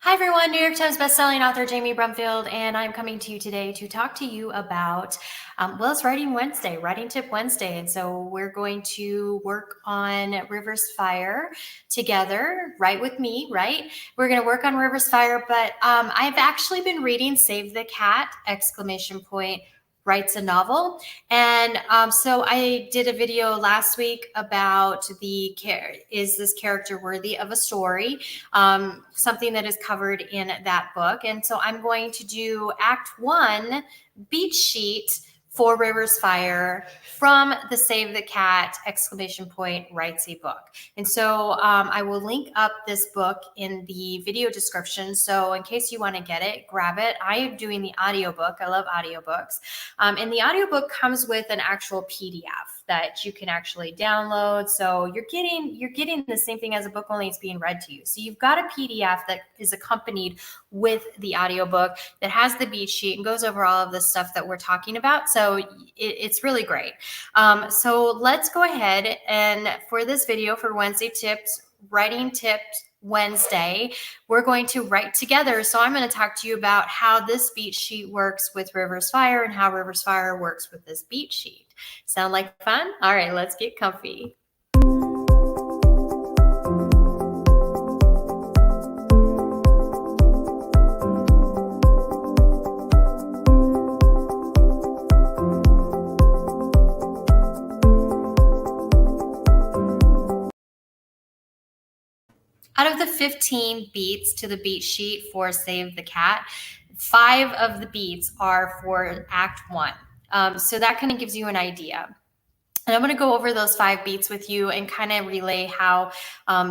Hi everyone, New York Times bestselling author Jamie Brumfield, and I'm coming to you today to talk to you about, it's Writing Wednesday, Writing Tip Wednesday. And so we're going to work on River's Fire together, right with me, right? We're going to work on River's Fire, but I've actually been reading Save the Cat, ! Writes a novel. And so I did a video last week about is this character worthy of a story? Something that is covered in that book. And so I'm going to do Act 1 beat sheet for River's Fire from the Save the Cat! Writes a book. And so I will link up this book in the video description. So in case you want to get it, grab it. I am doing the audiobook. I love audiobooks. And the audiobook comes with an actual PDF that you can actually download. So you're getting the same thing as a book, only it's being read to you. So you've got a PDF that is accompanied with the audiobook that has the beat sheet and goes over all of the stuff that we're talking about. So it's really great. So let's go ahead, and for this video, for Wednesday tips, writing tips Wednesday, we're going to write together. So I'm going to talk to you about how this beat sheet works with River's Fire and how River's Fire works with this beat sheet. Sound like fun? All right, let's get comfy. Out of the 15 beats to the beat sheet for Save the Cat, 5 of the beats are for Act 1. So that kind of gives you an idea. And I'm going to go over those 5 beats with you and kind of relay how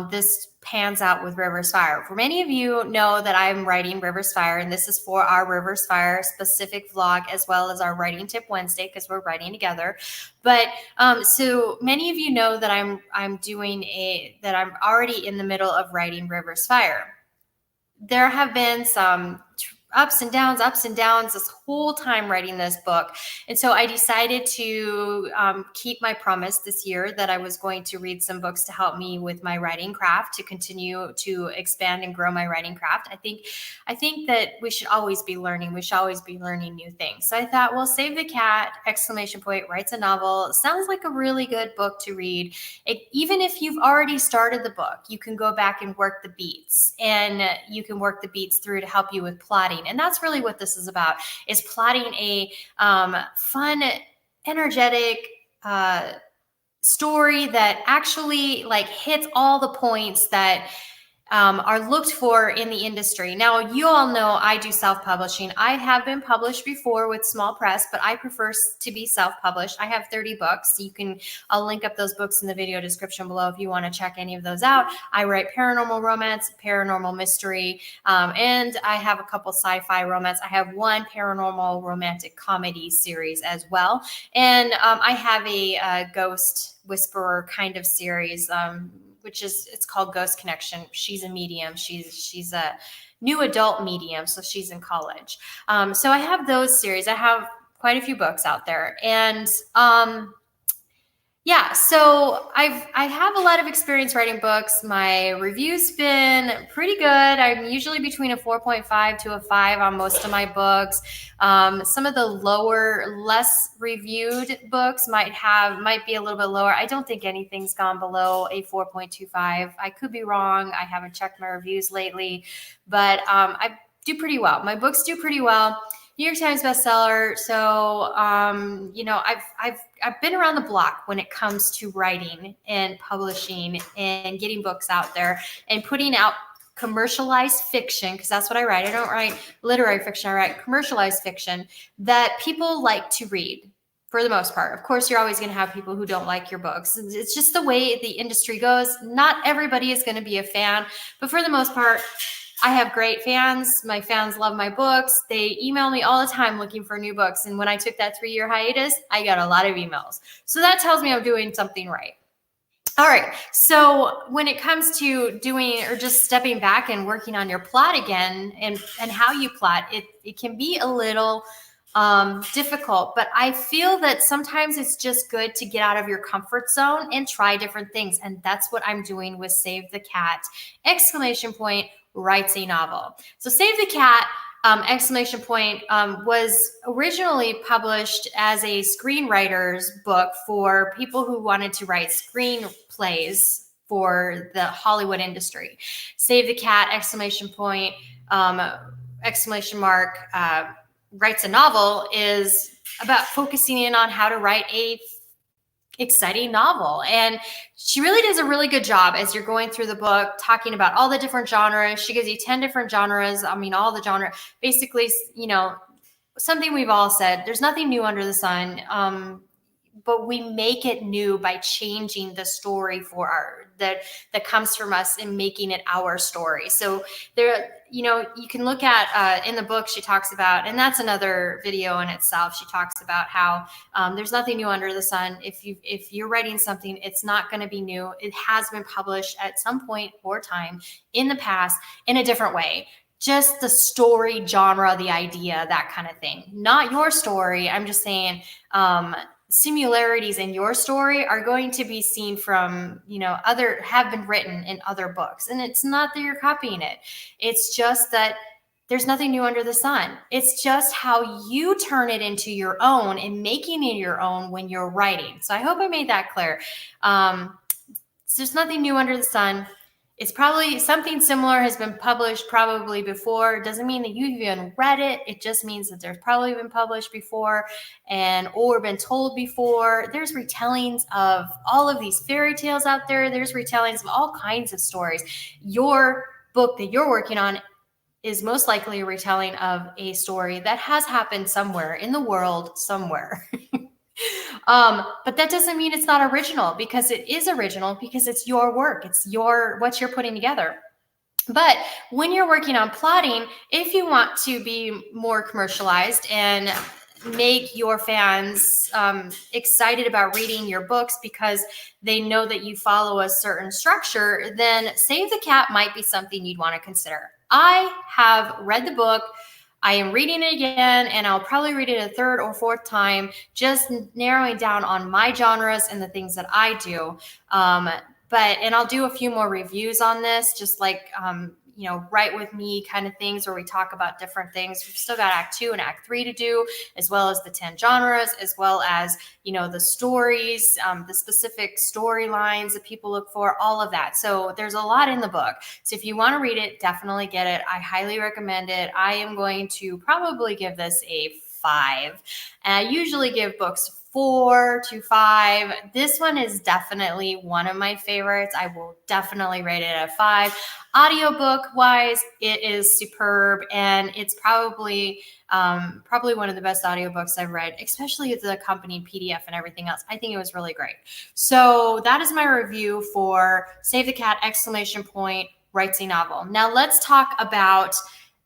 this pans out with River's Fire. For many of you know that I'm writing River's Fire, and this is for our River's Fire specific vlog as well as our Writing Tip Wednesday, because we're writing together. But so many of you know that I'm already in the middle of writing River's Fire. There have been some ups and downs this whole time writing this book. And so I decided to keep my promise this year that I was going to read some books to help me with my writing craft, to continue to expand and grow my writing craft. I think that we should always be learning. We should always be learning new things. So I thought, well, Save the Cat! Writes a novel. Sounds like a really good book to read. Even if you've already started the book, you can go back and work the beats, and you can work the beats through to help you with plotting. And that's really what this is about, is plotting a fun, energetic story that actually hits all the points that are looked for in the industry. Now, you all know I do self-publishing. I have been published before with small press, but I prefer to be self-published. I have 30 books. I'll link up those books in the video description below if you want to check any of those out. I write paranormal romance, paranormal mystery, and I have a couple sci-fi romance. I have one paranormal romantic comedy series as well. And I have a ghost whisperer kind of series, it's called Ghost Connection. She's a medium. She's a new adult medium, so she's in college. So I have those series. I have quite a few books out there, and yeah, so I have a lot of experience writing books. My review's been pretty good. I'm usually between a 4.5 to a 5 on most of my books. Some of the lower, less reviewed books might be a little bit lower. I don't think anything's gone below a 4.25. I could be wrong. I haven't checked my reviews lately, but I do pretty well. My books do pretty well. New York Times bestseller. So, I've been around the block when it comes to writing and publishing and getting books out there and putting out commercialized fiction, because that's what I write. I don't write literary fiction. I write commercialized fiction that people like to read. For the most part. Of course, you're always going to have people who don't like your books. It's just the way the industry goes. Not everybody is going to be a fan, but for the most part, I have great fans. My fans love my books. They email me all the time looking for new books. And when I took that 3-year hiatus, I got a lot of emails. So that tells me I'm doing something right. All right. So when it comes to doing or just stepping back and working on your plot again and how you plot, it can be a little difficult, but I feel that sometimes it's just good to get out of your comfort zone and try different things. And that's what I'm doing with Save the Cat! writes a novel. So Save the Cat, exclamation point, was originally published as a screenwriter's book for people who wanted to write screenplays for the Hollywood industry. Save the Cat, exclamation point, exclamation mark, writes a novel is about focusing in on how to write a exciting novel. And she really does a really good job as you're going through the book, talking about all the different genres. She gives you 10 different genres. I mean, all the genre, basically, you know, something we've all said, there's nothing new under the sun. But we make it new by changing the story for our that comes from us and making it our story. So there, you know, you can look at in the book she talks about, and that's another video in itself. She talks about how there's nothing new under the sun. If you're writing something, it's not going to be new. It has been published at some point or time in the past in a different way. Just the story genre, the idea, that kind of thing. Not your story. I'm just saying similarities in your story are going to be seen from, you know, have been written in other books. And it's not that you're copying it. It's just that there's nothing new under the sun. It's just how you turn it into your own and making it your own when you're writing. So I hope I made that clear. There's nothing new under the sun. It's probably something similar has been published probably before. It doesn't mean that you've even read it. It just means that there's probably been published before or been told before. There's retellings of all of these fairy tales out there. There's retellings of all kinds of stories. Your book that you're working on is most likely a retelling of a story that has happened somewhere in the world somewhere. But that doesn't mean it's not original, because it is original, because it's your work. It's what you're putting together. But when you're working on plotting, if you want to be more commercialized and make your fans excited about reading your books because they know that you follow a certain structure, then Save the Cat might be something you'd want to consider. I have read the book. I am reading it again, and I'll probably read it a third or fourth time, just narrowing down on my genres and the things that I do. And I'll do a few more reviews on this, just like, you know, write with me kind of things where we talk about different things. We've still got Act 2 and Act 3 to do, as well as the 10 genres, as well as, you know, the stories, the specific storylines that people look for, all of that. So there's a lot in the book. So if you want to read it, definitely get it. I highly recommend it. I am going to probably give this a 5. And I usually give books 4 to 5. This one is definitely one of my favorites. I will definitely rate it a 5. Audiobook wise, it is superb, and it's probably one of the best audiobooks I've read, especially the accompanying PDF and everything else. I think it was really great. So that is my review for Save the Cat, exclamation point, writes a novel. Now let's talk about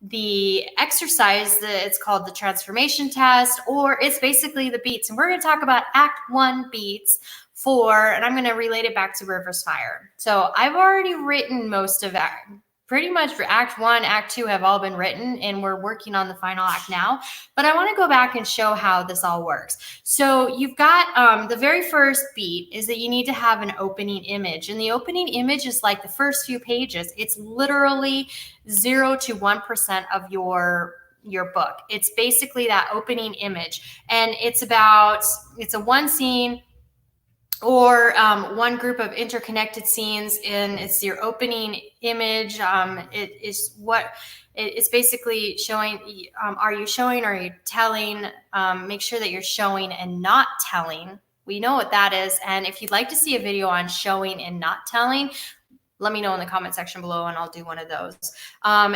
the exercise that it's called the transformation test, or it's basically the beats. And we're going to talk about Act 1 beats and I'm going to relate it back to River's Fire. So I've already written most of that. Pretty much for Act 1, Act 2 have all been written, and we're working on the final act now. But I want to go back and show how this all works. So you've got the very first beat is that you need to have an opening image. And the opening image is like the first few pages. It's literally 0 to 1% of your book. It's basically that opening image. And it's a one scene or one group of interconnected scenes, and it's your opening image. It's basically showing, are you showing, are you telling? Make sure that you're showing and not telling. We know what that is. And if you'd like to see a video on showing and not telling, let me know in the comment section below and I'll do one of those.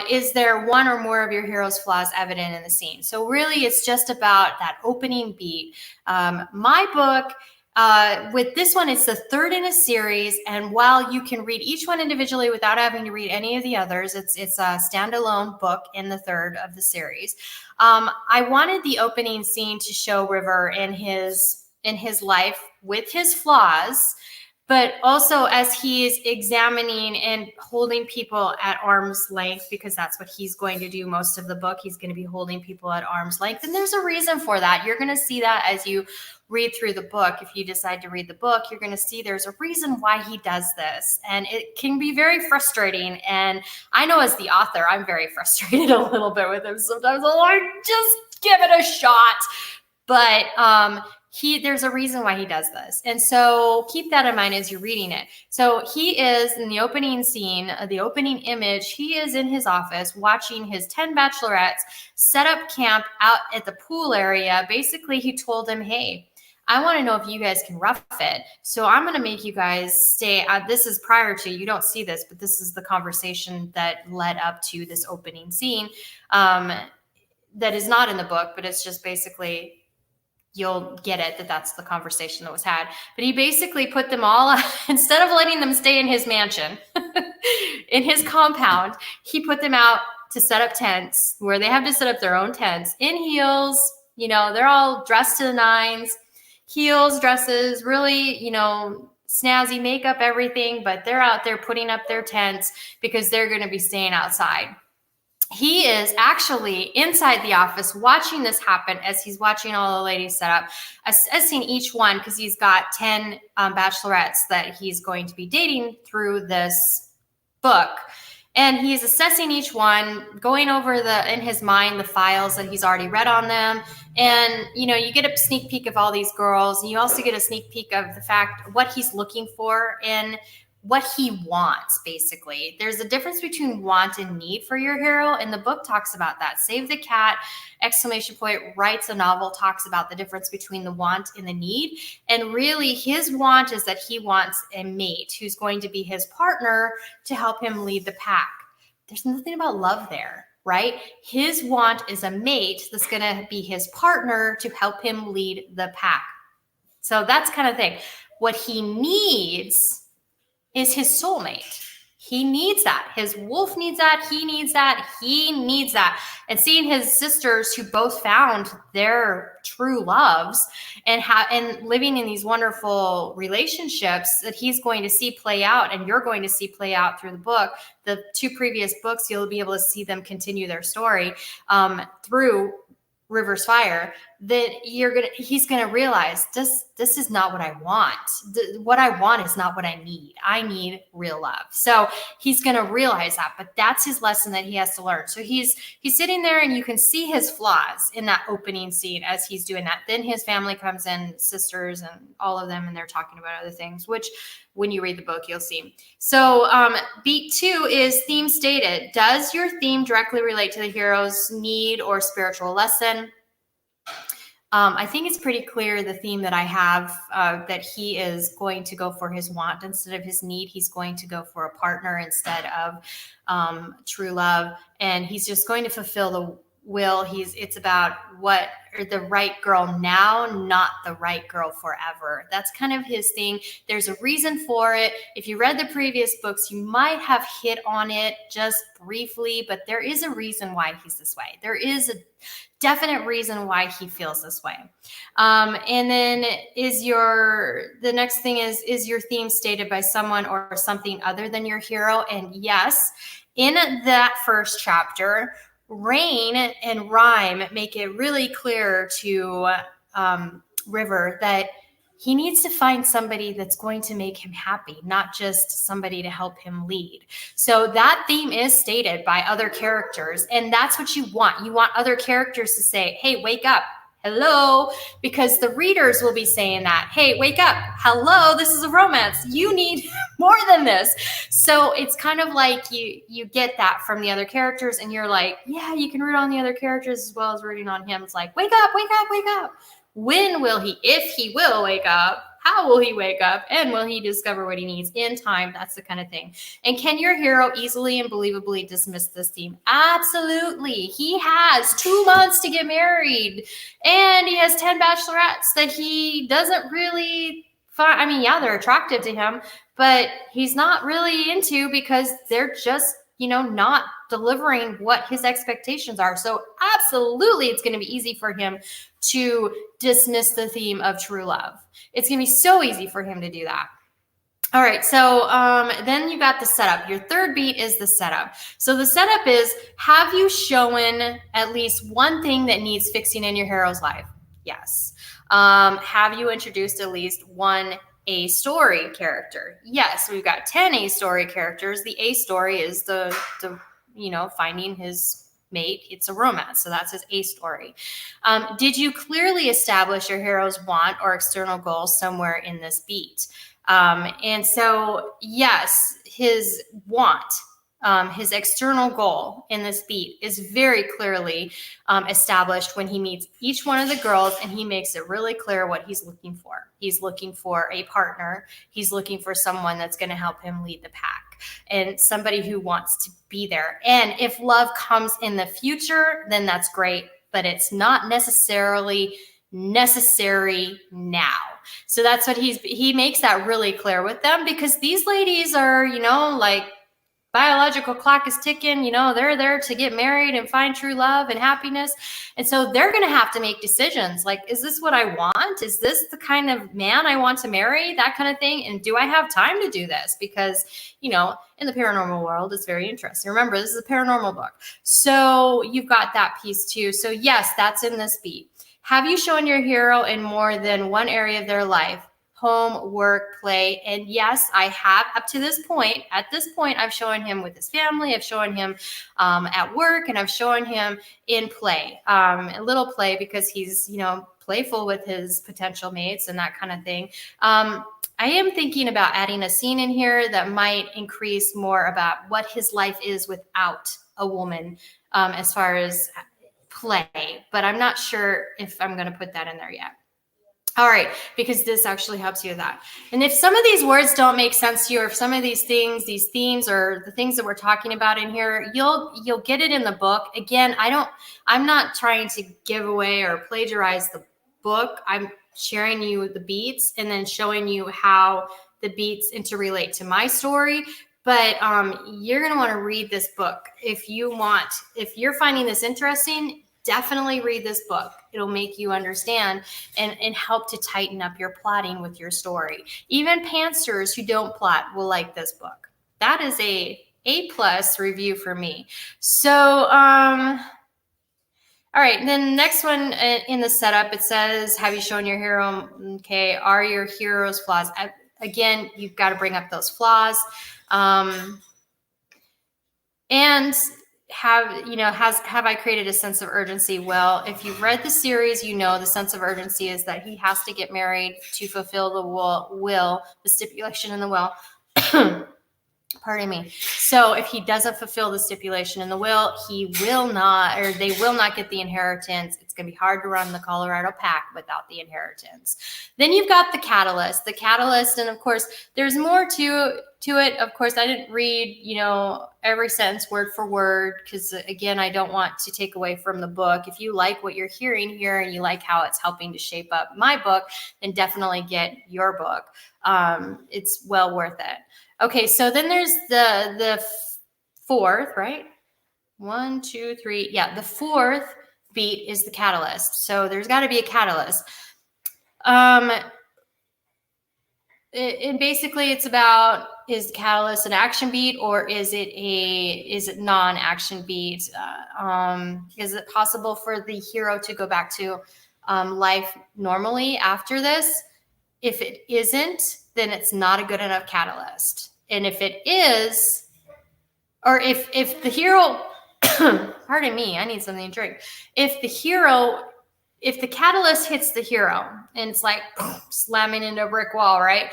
Is there one or more of your hero's flaws evident in the scene? So really it's just about that opening beat. My book, with this one, it's the third in a series, and while you can read each one individually without having to read any of the others, it's a standalone book in the third of the series. I wanted the opening scene to show River in his life with his flaws, But also as he's examining and holding people at arm's length, because that's what he's going to do most of the book. He's going to be holding people at arm's length. And there's a reason for that. You're going to see that as you read through the book. If you decide to read the book, you're going to see there's a reason why he does this. And it can be very frustrating. And I know as the author, I'm very frustrated a little bit with him sometimes. I'm like, just give it a shot. But there's a reason why he does this. And so keep that in mind as you're reading it. So he is in the opening scene, the opening image, he is in his office watching his 10 bachelorettes set up camp out at the pool area. Basically, he told them, hey, I want to know if you guys can rough it. So I'm going to make you guys stay. This is prior to, you don't see this, but this is the conversation that led up to this opening scene that is not in the book, but it's just basically, you'll get it, that's the conversation that was had. But he basically put them all, instead of letting them stay in his mansion, in his compound, he put them out to set up tents where they have to set up their own tents in heels. You know, they're all dressed to the nines, heels, dresses, really, you know, snazzy makeup, everything, but they're out there putting up their tents because they're going to be staying outside. He is actually inside the office watching this happen as he's watching all the ladies set up, assessing each one, because he's got 10 bachelorettes that he's going to be dating through this book. And he's assessing each one, going over in his mind, the files that he's already read on them. And, you know, you get a sneak peek of all these girls. And you also get a sneak peek of the fact what he's looking for in what he wants, basically. There's a difference between want and need for your hero, and the book talks about that. Save the Cat, ! Writes a novel, talks about the difference between the want and the need. And really, his want is that he wants a mate who's going to be his partner to help him lead the pack. There's nothing about love there, right? His want is a mate that's going to be his partner to help him lead the pack. So that's kind of thing. What he needs is his soulmate. He needs that. His wolf needs that. He needs that. He needs that. And seeing his sisters who both found their true loves and living in these wonderful relationships that he's going to see play out, and you're going to see play out through the book. The 2 previous books, you'll be able to see them continue their story through River's Fire, that he's gonna realize this is not what I want. What I want is not what I need. I need real love. So he's gonna realize that, but that's his lesson that he has to learn. So he's sitting there, and you can see his flaws in that opening scene as he's doing that. Then his family comes in, sisters and all of them, and they're talking about other things, which when you read the book, you'll see. So beat 2 is theme stated. Does your theme directly relate to the hero's need or spiritual lesson? I think it's pretty clear the theme that I have, that he is going to go for his want instead of his need. He's going to go for a partner instead of true love. And he's just going to fulfill the will. It's about what the right girl now, not the right girl forever. That's kind of his thing. There's a reason for it. If you read the previous books, you might have hit on it just briefly, but there is a reason why he's this way. There is a definite reason why he feels this way. And then the next thing is your theme stated by someone or something other than your hero? And yes, in that first chapter, Rain and Rhyme make it really clear to River that he needs to find somebody that's going to make him happy, not just somebody to help him lead. So that theme is stated by other characters, and that's what you want. You want other characters to say, hey, wake up. Hello, because the readers will be saying that, hey, wake up. Hello, this is a romance. You need more than this. So it's kind of like you get that from the other characters, and you're like, yeah, you can root on the other characters as well as rooting on him. It's like, wake up, wake up, wake up. When will he, if he will wake up, how will he wake up? And will he discover what he needs in time? That's the kind of thing. And can your hero easily and believably dismiss this theme? Absolutely. He has 2 months to get married, and he has 10 bachelorettes that he doesn't really find. I mean, yeah, they're attractive to him, but he's not really into because they're just, not delivering what his expectations are. So absolutely, it's going to be easy for him to dismiss the theme of true love. It's going to be so easy for him to do that. All right, so then you got the setup. Your third beat is the setup. So the setup is, have you shown at least one thing that needs fixing in your hero's life? Yes. Have you introduced at least one A story character? Yes. We've got 10 A story characters. The A story is the finding his mate. It's a romance, so that's his A story. Did you clearly establish your hero's want or external goals somewhere in this beat? And so, yes, his want, his external goal in this beat is very clearly established when he meets each one of the girls, and he makes it really clear what he's looking for. He's looking for a partner. He's looking for someone that's going to help him lead the pack, and somebody who wants to be there. And if love comes in the future, then that's great, but it's not necessarily necessary now. So that's what he makes that really clear with them, because these ladies are, like, biological clock is ticking, they're there to get married and find true love and happiness. And so they're going to have to make decisions like, is this what I want? Is this the kind of man I want to marry? That kind of thing. And do I have time to do this? Because, in the paranormal world, it's very interesting. Remember, this is a paranormal book. So you've got that piece too. So yes, that's in this beat. Have you shown your hero in more than one area of their life? Home, work, play. And yes, I have up to this point. At this point, I've shown him with his family. I've shown him at work, and I've shown him in play, a little play, because he's, playful with his potential mates and that kind of thing. I am thinking about adding a scene in here that might increase more about what his life is without a woman, as far as play, but I'm not sure if I'm going to put that in there yet. All right, because this actually helps you with that. And if some of these words don't make sense to you, or if some of these things, these themes, or the things that we're talking about in here, you'll get it in the book. Again, I'm not trying to give away or plagiarize the book. I'm sharing you the beats and then showing you how the beats interrelate to my story. But you're going to want to read this book. If you're finding this interesting, definitely read this book. It'll make you understand and help to tighten up your plotting with your story. Even pantsers who don't plot will like this book. That is a A+ review for me. So, all right, then the next one in the setup, it says, have you shown your hero? Okay, are your hero's flaws? Again, you've got to bring up those flaws. And have I created a sense of urgency? Well, if you've read the series, the sense of urgency is that he has to get married to fulfill the stipulation in the will. Pardon me. So if he doesn't fulfill the stipulation in the will, they will not get the inheritance. It's going to be hard to run the Colorado Pack without the inheritance. Then you've got the catalyst. And of course, there's more to it. Of course, I didn't read, every sentence word for word, because again, I don't want to take away from the book. If you like what you're hearing here and you like how it's helping to shape up my book, then definitely get your book. It's well worth it. Okay, so then there's the fourth, right? 1, 2, 3. Yeah, the fourth beat is the catalyst. So there's got to be a catalyst. Basically, it's about, is the catalyst an action beat, or is it non-action beat? Is it possible for the hero to go back to life normally after this? If it isn't, then it's not a good enough catalyst. And if it is, or if the hero, pardon me, I need something to drink. If the catalyst hits the hero and it's like slamming into a brick wall, right?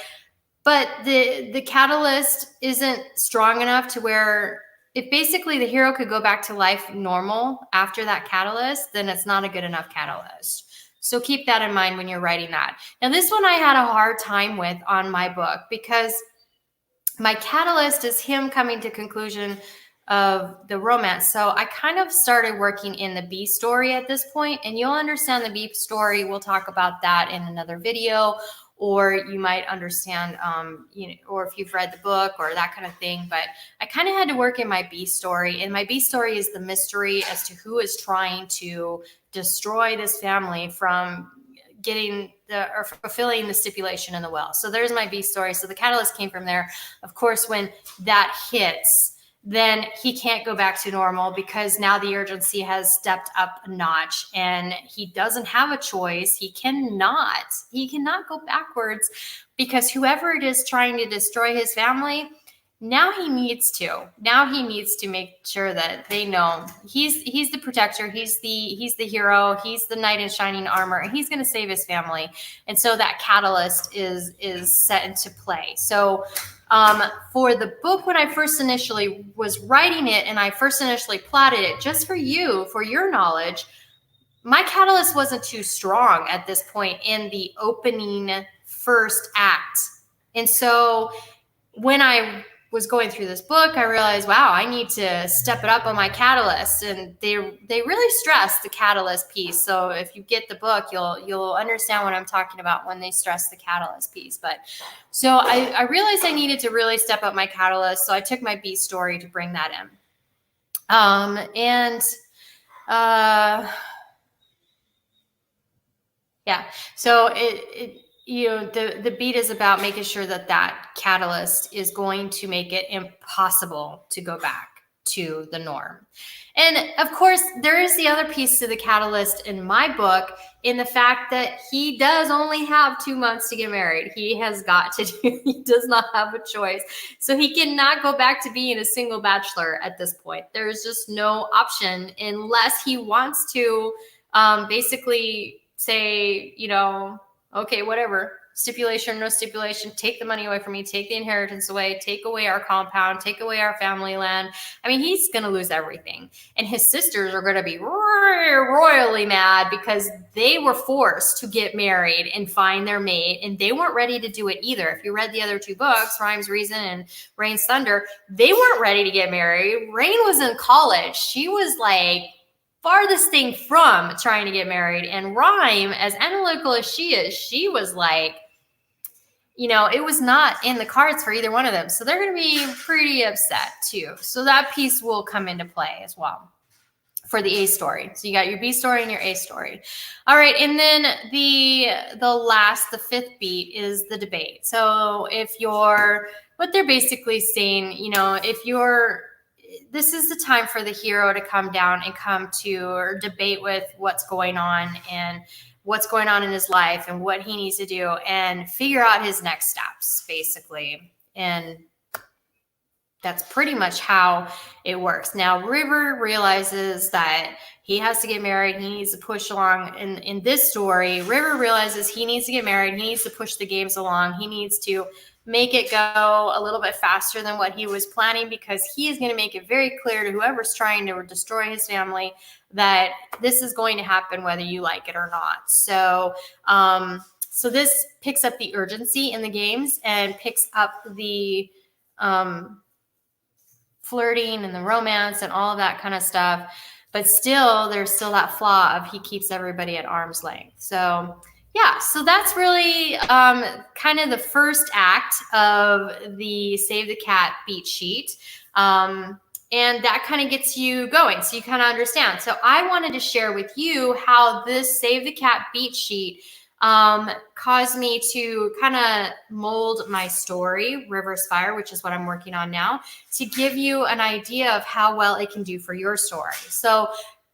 But the catalyst isn't strong enough to where, if basically the hero could go back to life normal after that catalyst, then it's not a good enough catalyst. So keep that in mind when you're writing that. Now, this one I had a hard time with on my book, because my catalyst is him coming to conclusion of the romance. So I kind of started working in the B story at this point, and you'll understand the B story. We'll talk about that in another video, or you might understand, or if you've read the book or that kind of thing. But I kind of had to work in my B story, and my B story is the mystery as to who is trying to destroy this family from getting or fulfilling the stipulation in the will. So there's my B story. So the catalyst came from there. Of course, when that hits, then he can't go back to normal because now the urgency has stepped up a notch and he doesn't have a choice. He cannot go backwards because whoever it is trying to destroy his family, now he needs to make sure that they know he's the protector. He's the hero. He's the knight in shining armor, and he's going to save his family. And so that catalyst is set into play. So for the book, when I first initially was writing it and I first initially plotted it, just for you, for your knowledge, my catalyst wasn't too strong at this point in the opening first act. And so when I was going through this book, I realized, wow, I need to step it up on my catalyst. And they really stress the catalyst piece. So if you get the book, you'll understand what I'm talking about when they stress the catalyst piece. But so I realized I needed to really step up my catalyst. So I took my B story to bring that in. So the beat is about making sure that catalyst is going to make it impossible to go back to the norm. And of course, there is the other piece to the catalyst in my book, in the fact that he does only have 2 months to get married. He does not have a choice. So he cannot go back to being a single bachelor at this point. There's just no option unless he wants to basically say, okay, whatever, stipulation, no stipulation, take the money away from me, take the inheritance away, take away our compound, take away our family land. I mean, he's going to lose everything. And his sisters are going to be royally mad because they were forced to get married and find their mate, and they weren't ready to do it either. If you read the other two books, Rhyme's Reason and Rain's Thunder, they weren't ready to get married. Rain was in college. She was like farthest thing from trying to get married. And Rhyme, as analytical as she is, she was like, it was not in the cards for either one of them. So they're going to be pretty upset too. So that piece will come into play as well for the A story. So you got your B story and your A story. All right. And then the fifth beat is the debate. So what they're basically saying, this is the time for the hero to come down and come to or debate with what's going on and what's going on in his life and what he needs to do and figure out his next steps, basically. And that's pretty much how it works. Now, River realizes that he has to get married. He needs to push along. In this story, River realizes he needs to get married. He needs to push the games along. He needs to make it go a little bit faster than what he was planning, because he is going to make it very clear to whoever's trying to destroy his family that this is going to happen whether you like it or not. So this picks up the urgency in the games and picks up the flirting and the romance and all of that kind of stuff. But still, there's still that flaw of he keeps everybody at arm's length. So yeah, so that's really kind of the first act of the Save the Cat beat sheet. And that kind of gets you going, so you kind of understand. So I wanted to share with you how this Save the Cat beat sheet caused me to kind of mold my story, River's Fire, which is what I'm working on now, to give you an idea of how well it can do for your story. So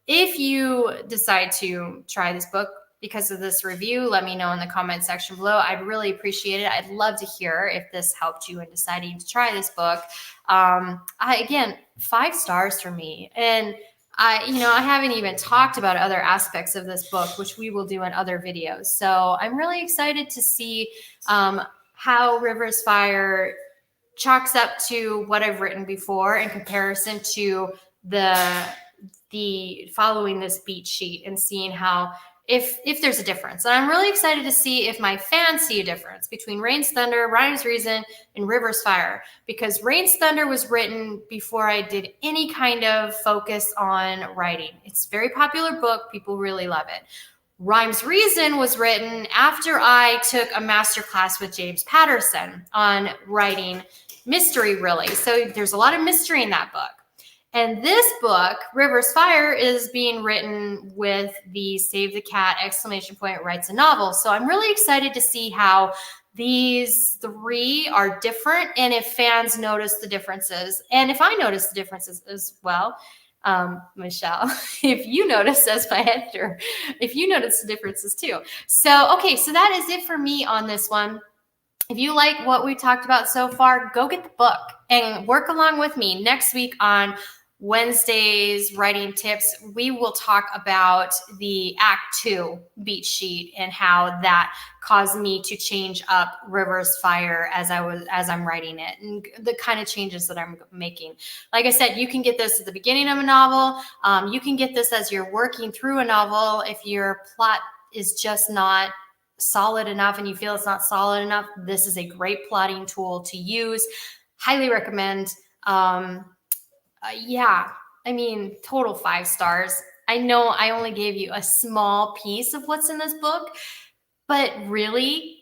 if you decide to try this book because of this review, let me know in the comment section below. I'd really appreciate it. I'd love to hear if this helped you in deciding to try this book. Again, 5 stars for me. And I haven't even talked about other aspects of this book, which we will do in other videos. So I'm really excited to see how River's Fire chalks up to what I've written before in comparison to the following this beat sheet and seeing how if there's a difference. And I'm really excited to see if my fans see a difference between Rain's Thunder, Rhyme's Reason, and River's Fire, because Rain's Thunder was written before I did any kind of focus on writing. It's a very popular book. People really love it. Rhyme's Reason was written after I took a masterclass with James Patterson on writing mystery, really. So there's a lot of mystery in that book. And this book, River's Fire, is being written with the Save the Cat ! Writes a novel. So I'm really excited to see how these three are different and if fans notice the differences. And if I notice the differences as well, Michelle, if you notice as my editor, if you notice the differences too. So, okay, so that is it for me on this one. If you like what we talked about so far, go get the book and work along with me. Next week on Wednesday's writing tips, we will talk about the Act 2 beat sheet and how that caused me to change up River's Fire as I'm writing it, and the kind of changes that I'm making. Like I said, you can get this at the beginning of a novel. You can get this as you're working through a novel. If your plot is just not solid enough and you feel it's not solid enough, this is a great plotting tool to use. Highly recommend. Yeah, I mean, total 5 stars. I know I only gave you a small piece of what's in this book, but really,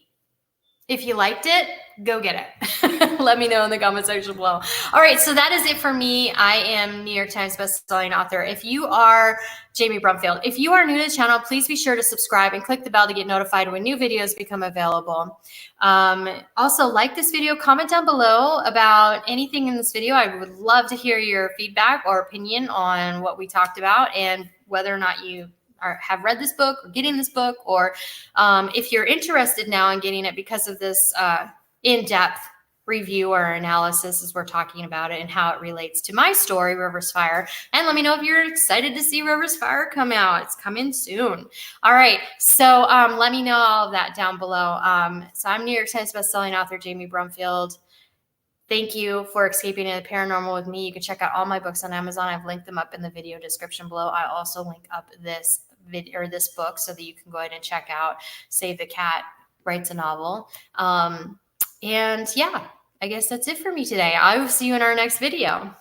if you liked it, go get it. Let me know in the comment section below. All right, so that is it for me. I am New York Times bestselling author. If you are Jamie Brumfield, if you are new to the channel, please be sure to subscribe and click the bell to get notified when new videos become available. Also, like this video, comment down below about anything in this video. I would love to hear your feedback or opinion on what we talked about and whether or not you have read this book or getting this book, or if you're interested now in getting it because of this in-depth review or analysis as we're talking about it and how it relates to my story, River's Fire. And let me know if you're excited to see River's Fire come out. It's coming soon. All right, so let me know all of that down below. So I'm New York Times bestselling author Jamie Brumfield. Thank you for escaping into the paranormal with me. You can check out all my books on Amazon. I've linked them up in the video description below. I also link up this video or this book so that you can go ahead and check out Save the Cat Writes a Novel. And yeah, I guess that's it for me today. I will see you in our next video.